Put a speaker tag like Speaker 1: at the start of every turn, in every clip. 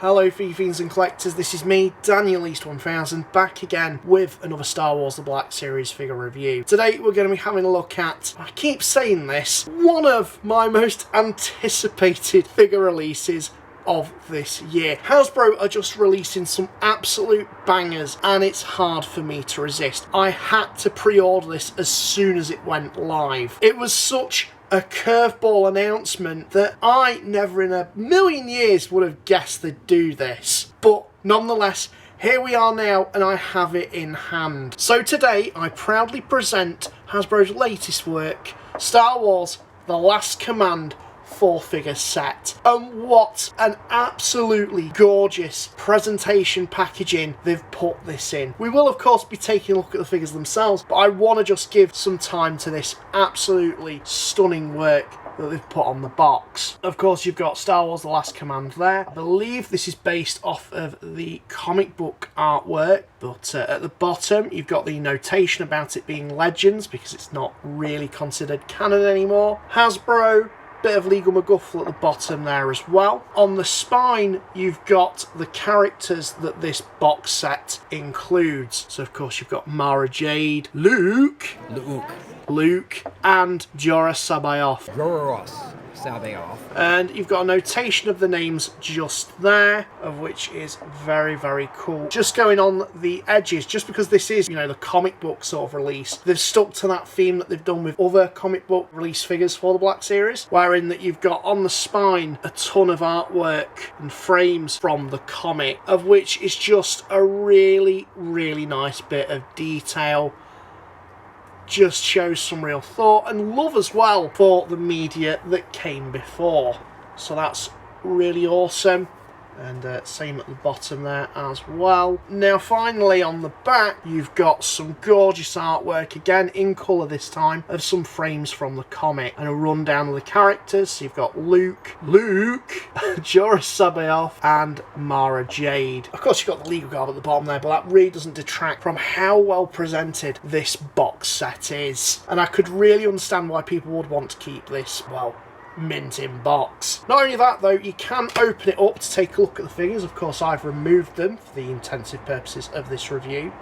Speaker 1: Hello Fiends and Collectors, this is me, Daniel East 1000, back again with another Star Wars The Black Series figure review. Today we're going to be having a look at, I keep saying this, one of my most anticipated figure releases of this year. Hasbro are just releasing some absolute bangers and it's hard for me to resist. I had to pre-order this as soon as it went live. It was such a curveball announcement that I never in a million years would have guessed they'd do this. But nonetheless, here we are now and I have it in hand. So today I proudly present Hasbro's latest work, Star Wars The Last Command 4-figure set. And what an absolutely gorgeous presentation packaging they've put this in. We will of course be taking a look at the figures themselves, but I want to just give some time to this absolutely stunning work that they've put on the box. Of course you've got Star Wars The Last Command there. I believe this is based off of the comic book artwork, but at the bottom you've got the notation about it being Legends because it's not really considered canon anymore. Hasbro, bit of legal MacGuffle at the bottom there as well. On the spine you've got the characters that this box set includes. So of course you've got Mara Jade, Luuke, and Joruus C'baoth. And you've got a notation of the names just there, of which is very, very cool. Just going on the edges, just because this is, you know, the comic book sort of release, they've stuck to that theme that they've done with other comic book release figures for the Black Series, wherein that you've got on the spine a ton of artwork and frames from the comic, of which is just a really, really nice bit of detail. Just shows some real thought and love as well for the media that came before. So that's really awesome. And same at the bottom there as well. Now finally on the back you've got some gorgeous artwork, again in colour this time, of some frames from the comic and a rundown of the characters. So you've got Luuke, Joruus C'baoth and Mara Jade. Of course you've got the legal guard at the bottom there, but that really doesn't detract from how well presented this box set is. And I could really understand why people would want to keep this, well, mint in box. Not only that though, you can open it up to take a look at the figures. Of course I've removed them for the intensive purposes of this review,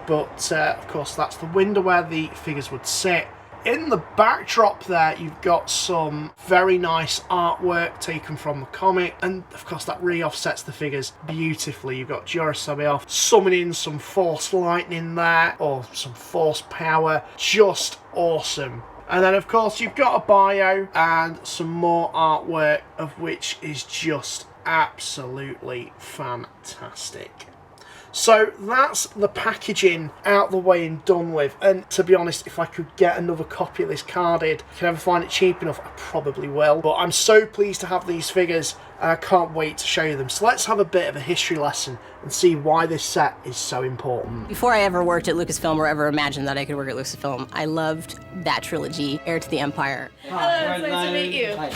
Speaker 1: but of course that's the window where the figures would sit. In the backdrop there you've got some very nice artwork taken from the comic, and of course that really offsets the figures beautifully. You've got Joruus C'baoth summoning some force lightning there, or some force power. Just awesome. And then of course you've got a bio and some more artwork, of which is just absolutely fantastic. So that's the packaging out the way and done with, and to be honest, if I could get another copy of this carded, if I can ever find it cheap enough, I probably will. But I'm so pleased to have these figures and I can't wait to show you them. So let's have a bit of a history lesson and see why this set is so important.
Speaker 2: Before I ever worked at Lucasfilm or ever imagined that I could work at Lucasfilm, I loved that trilogy, Heir to the Empire.
Speaker 3: Hello, it's nice to meet you.
Speaker 4: Hi.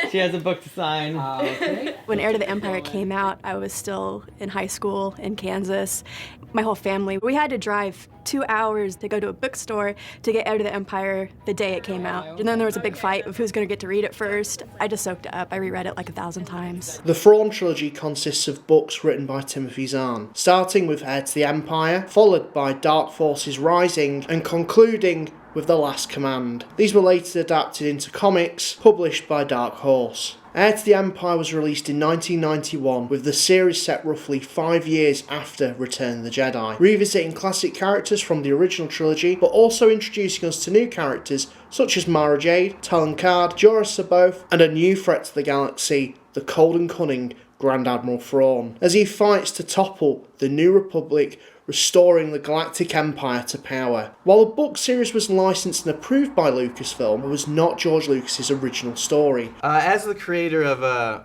Speaker 4: She has a book to sign. Okay.
Speaker 3: When Heir to the Empire came out, I was still in high school in Kansas. My whole family, we had to drive 2 hours to go to a bookstore to get Heir to the Empire the day it came out. And then there was a big fight of who's going to get to read it first. I just soaked it up. I reread it like 1,000 times.
Speaker 1: The Thrawn trilogy consists of books written by Timothy Zahn, starting with Heir to the Empire, followed by Dark Forces Rising, and concluding with The Last Command. These were later adapted into comics, published by Dark Horse. Heir to the Empire was released in 1991, with the series set roughly 5 years after Return of the Jedi, revisiting classic characters from the original trilogy, but also introducing us to new characters such as Mara Jade, Talon Karrde, Joruus C'baoth, and a new threat to the galaxy, the cold and cunning Grand Admiral Thrawn, as he fights to topple the New Republic, restoring the Galactic Empire to power. While the book series was licensed and approved by Lucasfilm, it was not George Lucas's original story.
Speaker 4: As the creator of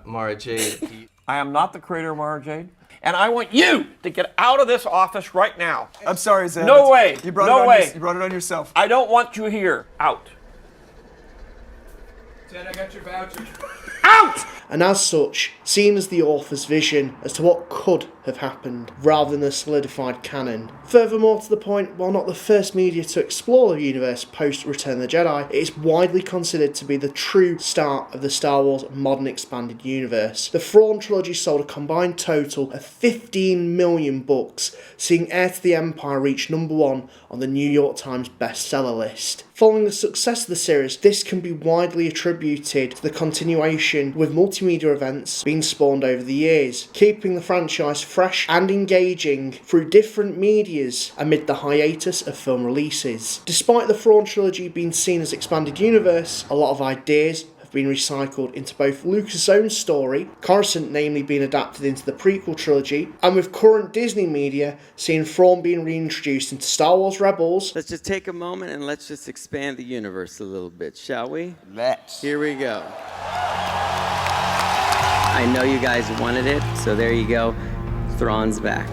Speaker 4: Mara Jade,
Speaker 5: I am not the creator of Mara Jade, and I want you to get out of this office right now.
Speaker 6: I'm sorry, Zeb.
Speaker 5: No way.
Speaker 6: You brought
Speaker 5: No way.
Speaker 6: You brought it on yourself.
Speaker 5: I don't want you here. Out.
Speaker 6: Zed, I got your voucher.
Speaker 5: Out!
Speaker 1: And as such, seen as the author's vision as to what could have happened, rather than a solidified canon. Furthermore to the point, while not the first media to explore the universe post-Return of the Jedi, it is widely considered to be the true start of the Star Wars modern expanded universe. The Thrawn trilogy sold a combined total of 15 million books, seeing Heir to the Empire reach #1 on the New York Times bestseller list. Following the success of the series, this can be widely attributed to the continuation with multimedia events being spawned over the years, keeping the franchise fresh and engaging through different medias amid the hiatus of film releases. Despite the Thrawn trilogy being seen as expanded universe, a lot of ideas been recycled into both Lucas' own story, Coruscant namely being adapted into the prequel trilogy, and with current Disney media seeing Thrawn being reintroduced into Star Wars Rebels.
Speaker 6: Let's just take a moment and let's just expand the universe a little bit, shall we?
Speaker 5: Let's.
Speaker 6: Here we go. I know you guys wanted it, so there you go. Thrawn's back.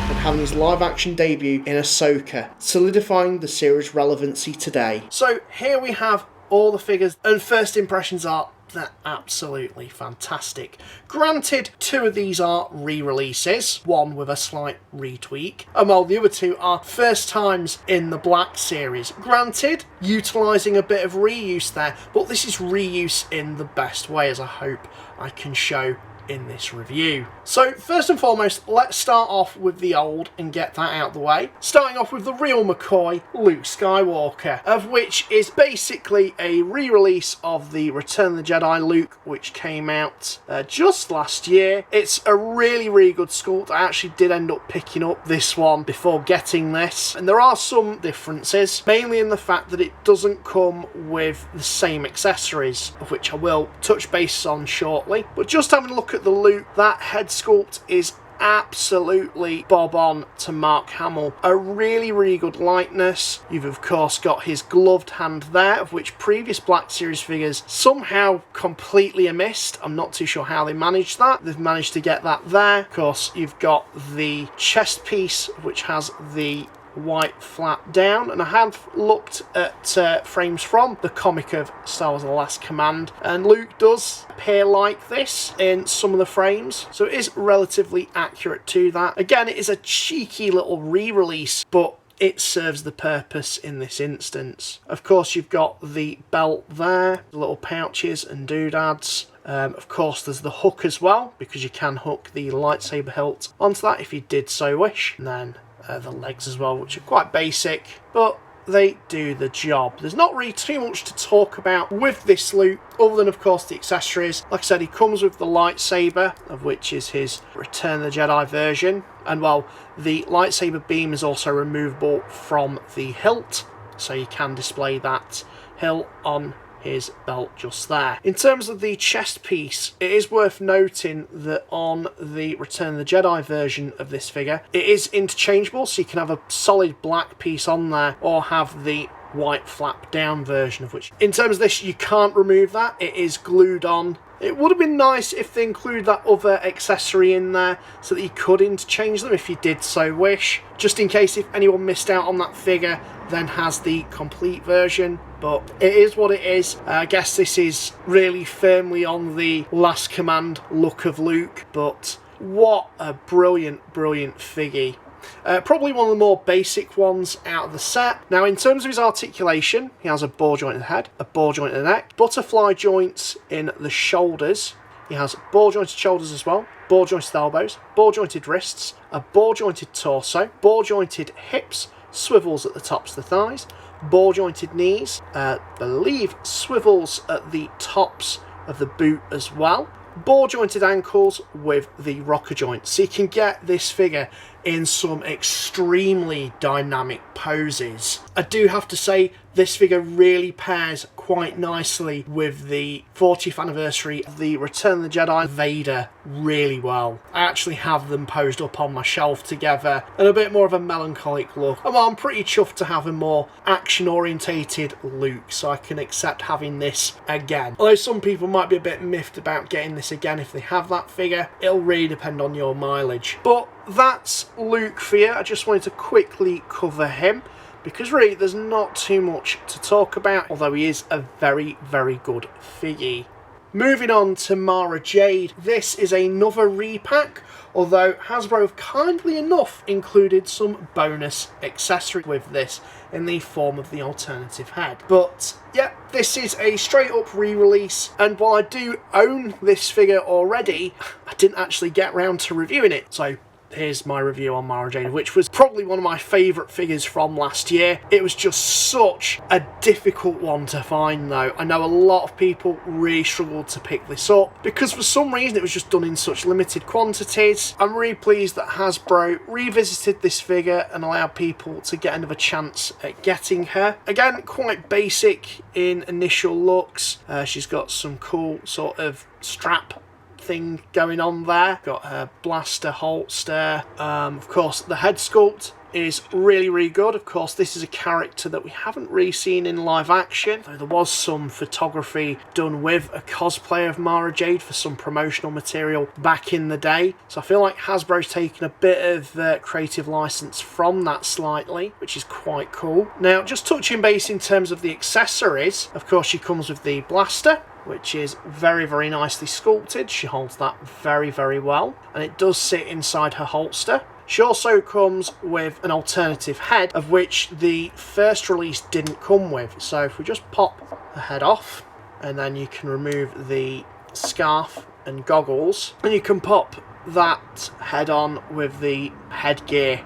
Speaker 1: And having his live-action debut in Ahsoka, solidifying the series' relevancy today. So here we have all the figures, and first impressions are they're absolutely fantastic. Granted, 2 of these are re-releases, one with a slight retweak, and while the other 2 are first times in the Black series. Granted, utilising a bit of reuse there, but this is reuse in the best way, as I hope I can show in this review. So first and foremost, let's start off with the old and get that out of the way. Starting off with the real McCoy, Luke Skywalker, of which is basically a re-release of the Return of the Jedi Luke, which came out just last year. It's a really, really good sculpt. I actually did end up picking up this one before getting this, and there are some differences, mainly in the fact that it doesn't come with the same accessories, of which I will touch base on shortly. But just having a look at the Luke, that head sculpt is absolutely bob on to Mark Hamill. A really, really good likeness. You've of course got his gloved hand there, of which previous Black Series figures somehow completely missed. I'm not too sure how they managed that. They've managed to get that there. Of course, you've got the chest piece, which has the white flap down, and I have looked at frames from the comic of Star Wars The Last Command, and Luke does appear like this in some of the frames, so it is relatively accurate to that. Again, it is a cheeky little re-release, but it serves the purpose in this instance. Of course, you've got the belt there, the little pouches and doodads. Of course, there's the hook as well, because you can hook the lightsaber hilt onto that if you did so wish, and then the legs as well, which are quite basic, but they do the job. There's not really too much to talk about with this Luke, other than of course the accessories. Like I said, he comes with the lightsaber, of which is his Return of the Jedi version, and while the lightsaber beam is also removable from the hilt, so you can display that hilt on his belt just there. In terms of the chest piece, it is worth noting that on the Return of the Jedi version of this figure, it is interchangeable, so you can have a solid black piece on there or have the white flap down version, of which in terms of this you can't remove that, it is glued on. It would have been nice if they included that other accessory in there so that you could interchange them if you did so wish, just in case if anyone missed out on that figure then has the complete version. But it is what it is. I guess this is really firmly on the Last Command look of Luke, but what a brilliant, brilliant figgy. Probably one of the more basic ones out of the set. Now, in terms of his articulation, he has a ball joint in the head, a ball joint in the neck, butterfly joints in the shoulders. He has ball jointed shoulders as well, ball jointed elbows, ball jointed wrists, a ball jointed torso, ball jointed hips, swivels at the tops of the thighs, ball jointed knees, believe swivels at the tops of the boot as well, ball jointed ankles with the rocker joint. So you can get this figure in some extremely dynamic poses. I do have to say this figure really pairs quite nicely with the 40th anniversary of the Return of the Jedi Vader really well. I actually have them posed up on my shelf together in a bit more of a melancholic look. And while I'm pretty chuffed to have a more action orientated Luke, so I can accept having this again. Although some people might be a bit miffed about getting this again if they have that figure, it'll really depend on your mileage. But that's Luke for you. I just wanted to quickly cover him. because really there's not too much to talk about, although he is a very, very good figgy. Moving on to Mara Jade, this is another repack, although Hasbro have kindly enough included some bonus accessories with this in the form of the alternative head. But yeah, this is a straight up re-release, and while I do own this figure already, I didn't actually get round to reviewing it, so here's my review on Mara Jade, which was probably one of my favourite figures from last year. It was just such a difficult one to find though. I know a lot of people really struggled to pick this up because for some reason it was just done in such limited quantities. I'm really pleased that Hasbro revisited this figure and allowed people to get another chance at getting her. Again, quite basic in initial looks. She's got some cool sort of strap thing going on there. Got her blaster holster. Of course, the head sculpt is really, really good. Of course, this is a character that we haven't really seen in live action, though there was some photography done with a cosplay of Mara Jade for some promotional material back in the day. So I feel like Hasbro's taken a bit of creative license from that slightly, which is quite cool. Now, just touching base in terms of the accessories, of course, she comes with the blaster, which is very, very nicely sculpted. She holds that very, very well, and it does sit inside her holster. She also comes with an alternative head, of which the first release didn't come with. So if we just pop the head off, and then you can remove the scarf and goggles, and you can pop that head on with the headgear,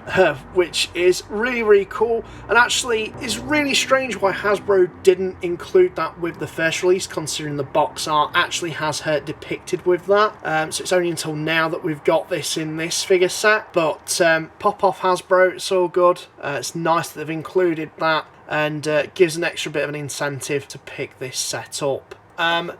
Speaker 1: which is really, really cool, and actually is really strange why Hasbro didn't include that with the first release, considering the box art actually has her depicted with that. So it's only until now that we've got this in this figure set, but pop off Hasbro, it's all good. It's nice that they've included that, and gives an extra bit of an incentive to pick this set up.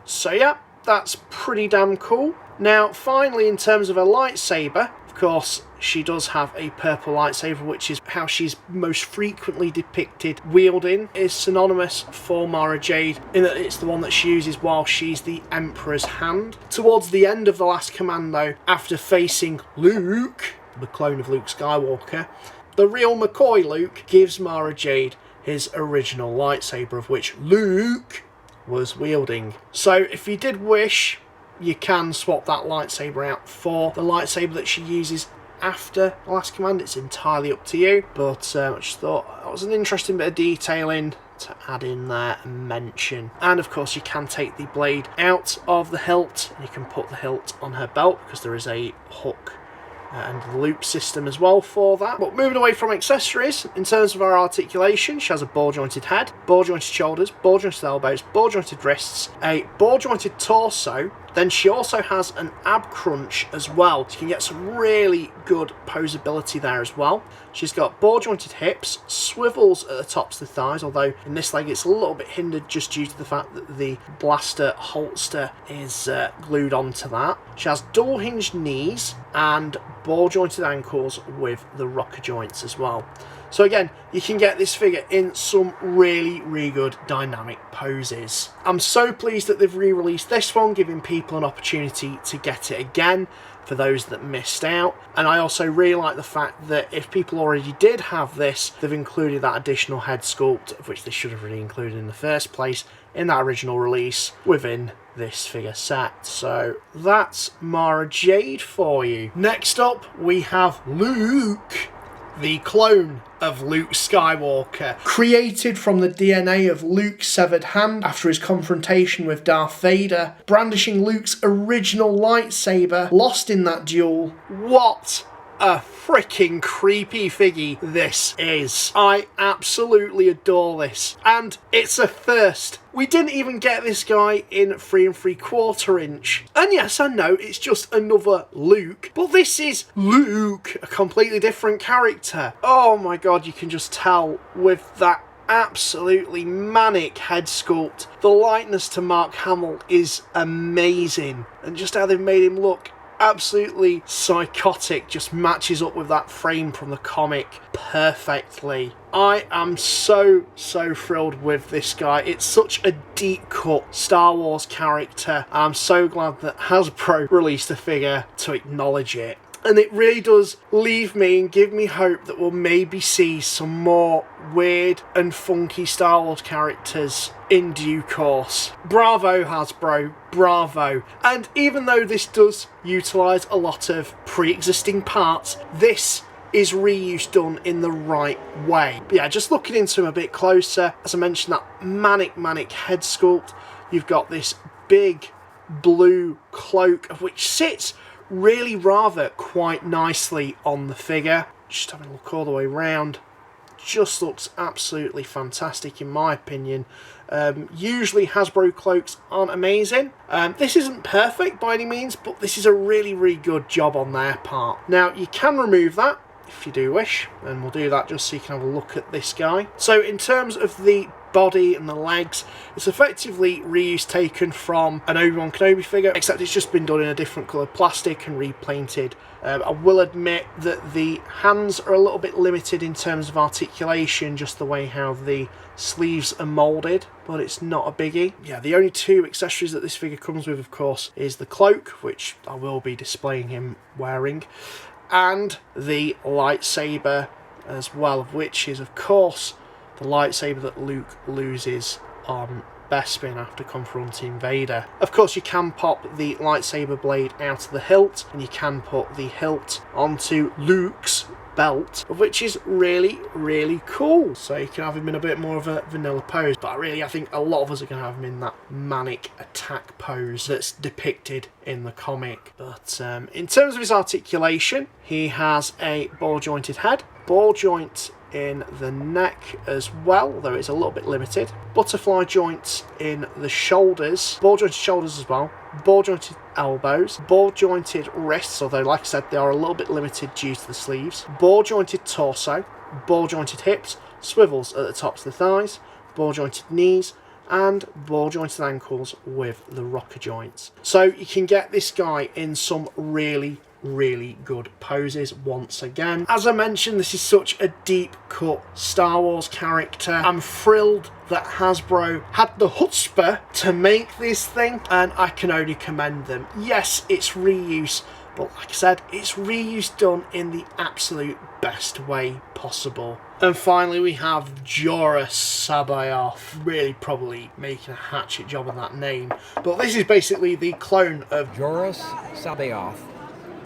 Speaker 1: So yeah, that's pretty damn cool. Now, finally, in terms of a lightsaber, of course, she does have a purple lightsaber, which is how she's most frequently depicted wielding. It is synonymous for Mara Jade in that it's the one that she uses while she's the Emperor's hand. Towards the end of The Last Commando, after facing Luke, the clone of Luke Skywalker, the real McCoy Luke gives Mara Jade his original lightsaber, of which Luke was wielding. So if you did wish, you can swap that lightsaber out for the lightsaber that she uses after The Last Command. It's entirely up to you, but I just thought that was an interesting bit of detailing to add in there and mention. And of course, you can take the blade out of the hilt, and you can put the hilt on her belt because there is a hook and the loop system as well for that. But moving away from accessories, in terms of her articulation, she has a ball jointed head, ball jointed shoulders, ball jointed elbows, ball jointed wrists, a ball jointed torso. Then she also has an ab crunch as well, so you can get some really good posability there as well. She's got ball jointed hips, swivels at the tops of the thighs, although in this leg it's a little bit hindered just due to the fact that the blaster holster is glued onto that. She has double hinged knees and ball jointed ankles with the rocker joints as well. So again, you can get this figure in some really, really good dynamic poses. I'm so pleased that they've re-released this one, giving people an opportunity to get it again for those that missed out. And I also really like the fact that if people already did have this, they've included that additional head sculpt, of which they should have really included in the first place, in that original release within this figure set. So that's Mara Jade for you. Next up, we have Luke, the clone of Luke Skywalker, created from the DNA of Luke's severed hand after his confrontation with Darth Vader, brandishing Luke's original lightsaber, lost in that duel. What a freaking creepy figgy this is. I absolutely adore this, and it's a first. We didn't even get this guy in 3 3/4 inch. And yes, I know it's just another Luke, but this is Luke, a completely different character. Oh my god, you can just tell with that absolutely manic head sculpt. The likeness to Mark Hamill is amazing, and just how they've made him look absolutely psychotic just matches up with that frame from the comic perfectly. I am so thrilled with this guy. It's such a deep cut Star Wars character. I'm so glad that Hasbro released a figure to acknowledge it. And it really does leave me and give me hope that we'll maybe see some more weird and funky Star Wars characters in due course. Bravo, Hasbro, bravo. And even though this does utilise a lot of pre-existing parts, this is reuse done in the right way. But yeah, just looking into him a bit closer, as I mentioned, that manic head sculpt, you've got this big blue cloak, which sits really rather quite nicely on the figure. Just having a look all the way around, just looks absolutely fantastic in my opinion. Usually Hasbro cloaks aren't amazing. This isn't perfect by any means, but this is a really good job on their part. Now you can remove that if you do wish, and we'll do that just so you can have a look at this guy. So in terms of the body and the legs, it's effectively reuse taken from an Obi-Wan Kenobi figure, except it's just been done in a different colour plastic and repainted. I will admit that the hands are a little bit limited in terms of articulation, just the way how the sleeves are moulded, but it's not a biggie. Yeah, the only two accessories that this figure comes with, of course, is the cloak, which I will be displaying him wearing, and the lightsaber as well, which is, of course, the lightsaber that Luke loses on Bespin after confronting Vader. Of course, you can pop the lightsaber blade out of the hilt, and you can put the hilt onto Luke's belt, which is really cool. So you can have him in a bit more of a vanilla pose, but I think a lot of us are going to have him in that manic attack pose that's depicted in the comic. But in terms of his articulation, he has a ball jointed head, ball joint in the neck as well, though it's a little bit limited, butterfly joints in the shoulders, ball jointed shoulders as well, ball jointed elbows, ball jointed wrists, although like I said they are a little bit limited due to the sleeves, ball jointed torso, ball jointed hips, swivels at the tops of the thighs, ball jointed knees, and ball jointed ankles with the rocker joints. So you can get this guy in some really good poses once again. As I mentioned, this is such a deep cut Star Wars character. I'm thrilled that Hasbro had the chutzpah to make this thing, and I can only commend them. Yes, it's reuse, but like I said, it's reuse done in the absolute best way possible. And finally we have Joruus C'baoth, really probably making a hatchet job on that name, but this is basically the clone of
Speaker 7: Joruus C'baoth.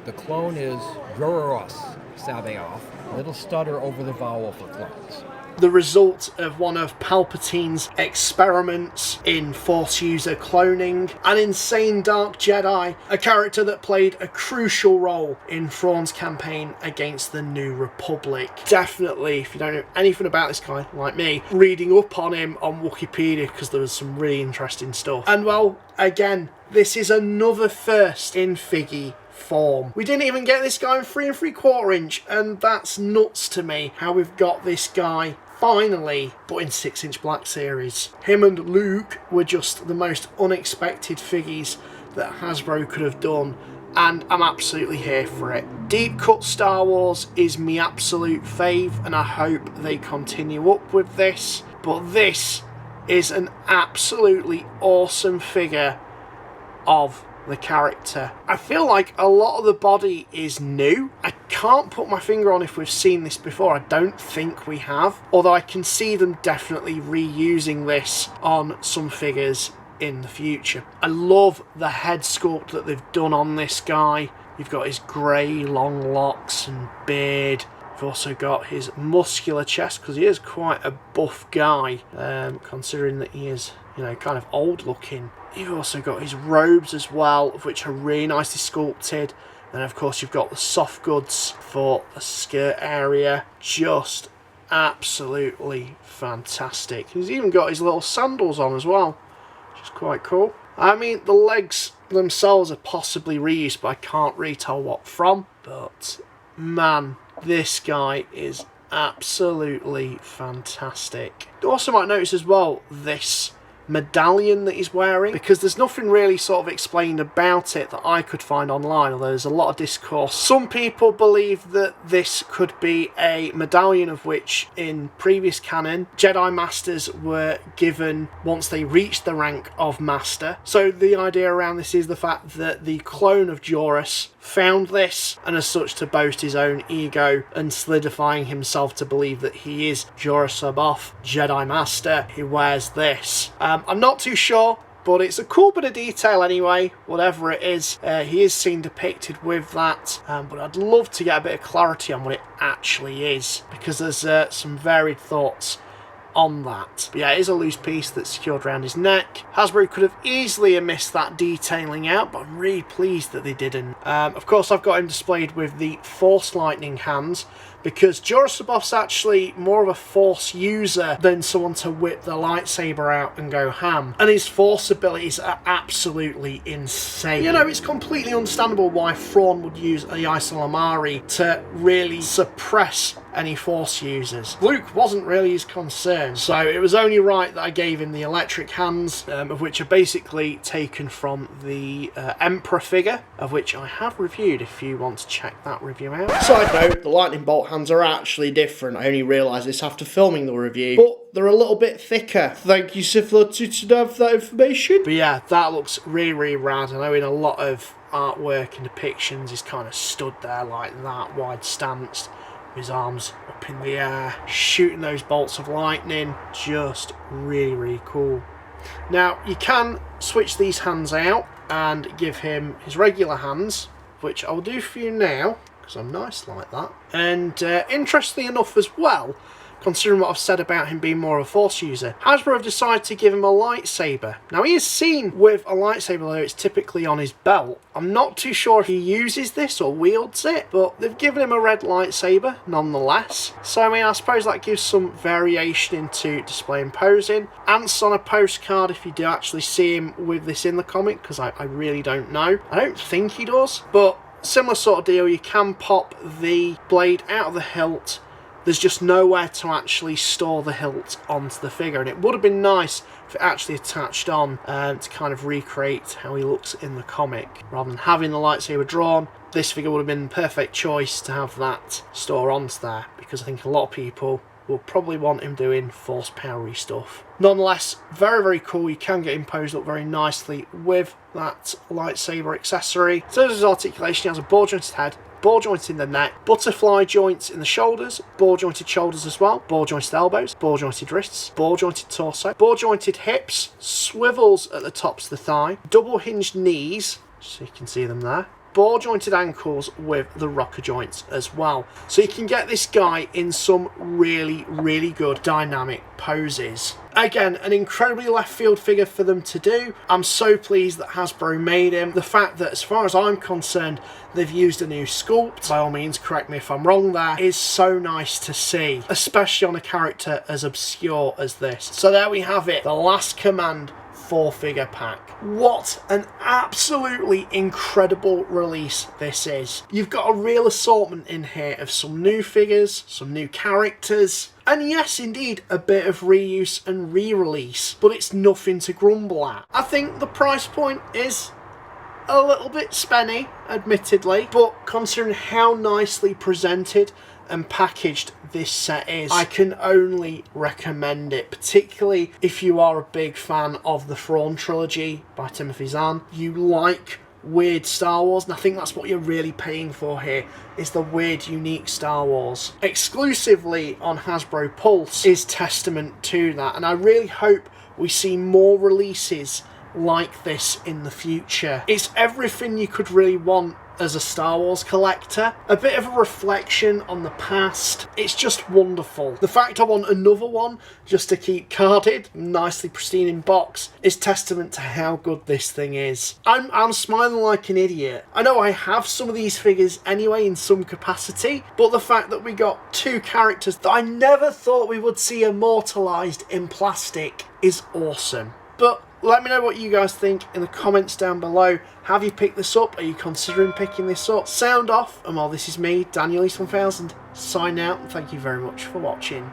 Speaker 7: The clone is Joruus C'baoth. Little stutter over the vowel for clones.
Speaker 1: The result of one of Palpatine's experiments in Force user cloning, an insane dark Jedi, a character that played a crucial role in Thrawn's campaign against the New Republic. Definitely, if you don't know anything about this guy, like me, reading up on him on Wikipedia, because there was some really interesting stuff. And well, again, this is another first in FIGGIE form. We didn't even get this guy in 3 3/4 inch, and that's nuts to me how we've got this guy finally, but in 6-inch Black Series. Him and Luke were just the most unexpected figgies that Hasbro could have done, and I'm absolutely here for it. Deep cut Star Wars is my absolute fave, and I hope they continue up with this, but this is an absolutely awesome figure of the character. I feel like a lot of the body is new. I can't put my finger on if we've seen this before. I don't think we have, although I can see them definitely reusing this on some figures in the future. I love the head sculpt that they've done on this guy. You've got his grey long locks and beard. You've also got his muscular chest, because he is quite a buff guy, considering that he is, you know, kind of old looking. You've also got his robes as well, which are really nicely sculpted. And of course you've got the soft goods for the skirt area. Just absolutely fantastic. He's even got his little sandals on as well, which is quite cool. I mean, the legs themselves are possibly reused, but I can't really tell what from. But man, this guy is absolutely fantastic. You also might notice as well this medallion that he's wearing, because there's nothing really sort of explained about it that I could find online, although there's a lot of discourse. Some people believe that this could be a medallion of which in previous canon Jedi Masters were given once they reached the rank of Master. So the idea around this is the fact that the clone of Joruus found this, and as such to boast his own ego and solidifying himself to believe that he is Joruus C'baoth, Jedi Master, he wears this. I'm not too sure, but it's a cool bit of detail anyway, whatever it is. He is seen depicted with that, but I'd love to get a bit of clarity on what it actually is, because there's some varied thoughts on that. But yeah, it is a loose piece that's secured around his neck. Hasbro could have easily missed that detailing out, but I'm really pleased that they didn't. Of course, I've got him displayed with the Force Lightning hands, because Joruus C'baoth's actually more of a Force user than someone to whip the lightsaber out and go ham. And his Force abilities are absolutely insane. You know, it's completely understandable why Thrawn would use a Ysalamari to really suppress any Force users. Luke wasn't really his concern, so it was only right that I gave him the electric hands, of which are basically taken from the Emperor figure, of which I have reviewed if you want to check that review out. Side note, the lightning bolt hands are actually different. I only realised this after filming the review, but they're a little bit thicker. Thank you, Sith Lord, to have that information. But yeah, that looks really, really rad. I know in a lot of artwork and depictions he's kind of stood there like that, wide stanced, his arms up in the air, shooting those bolts of lightning. Just really, really cool. Now, you can switch these hands out and give him his regular hands, which I'll do for you now, because I'm nice like that. And interestingly enough as well, considering what I've said about him being more of a Force user, Hasbro have decided to give him a lightsaber. Now, he is seen with a lightsaber, though it's typically on his belt. I'm not too sure if he uses this or wields it, but they've given him a red lightsaber nonetheless. So, I mean, I suppose that gives some variation into display and posing. Ants on a postcard if you do actually see him with this in the comic, because I really don't know. I don't think he does, but similar sort of deal. You can pop the blade out of the hilt. There's just nowhere to actually store the hilt onto the figure, and it would have been nice if it actually attached on to kind of recreate how he looks in the comic. Rather than having the lightsaber drawn, this figure would have been the perfect choice to have that store onto there, because I think a lot of people will probably want him doing Force powery stuff. Nonetheless, very, very cool. You can get him posed up very nicely with that lightsaber accessory. So there's his articulation. He has a ball jointed head, ball jointed in the neck, butterfly joints in the shoulders, ball jointed shoulders as well, ball jointed elbows, ball jointed wrists, ball jointed torso, ball jointed hips, swivels at the tops of the thigh, double hinged knees, so you can see them there, ball jointed ankles with the rocker joints as well. So you can get this guy in some really, really good dynamic poses. Again, an incredibly left field figure for them to do. I'm so pleased that Hasbro made him. The fact that, as far as I'm concerned, they've used a new sculpt, by all means correct me if I'm wrong there, is so nice to see, especially on a character as obscure as this. So there we have it, the Last Command 4-figure pack. What an absolutely incredible release this is. You've got a real assortment in here of some new figures, some new characters, and yes, indeed, a bit of reuse and re-release, but it's nothing to grumble at. I think the price point is a little bit spenny, admittedly, but considering how nicely presented and packaged this set is, I can only recommend it, particularly if you are a big fan of the Thrawn trilogy by Timothy Zahn. You like weird Star Wars, and I think that's what you're really paying for here, is the weird, unique Star Wars. Exclusively on Hasbro Pulse is testament to that, and I really hope we see more releases like this in the future. It's everything you could really want as a Star Wars collector. A bit of a reflection on the past. It's just wonderful. The fact I want another one just to keep carded, nicely pristine in box, is testament to how good this thing is. I'm smiling like an idiot. I know I have some of these figures anyway in some capacity, but the fact that we got two characters that I never thought we would see immortalised in plastic is awesome. But let me know what you guys think in the comments down below. Have you picked this up? Are you considering picking this up? Sound off, and while this is me, Daniel East 1000, sign out, and thank you very much for watching.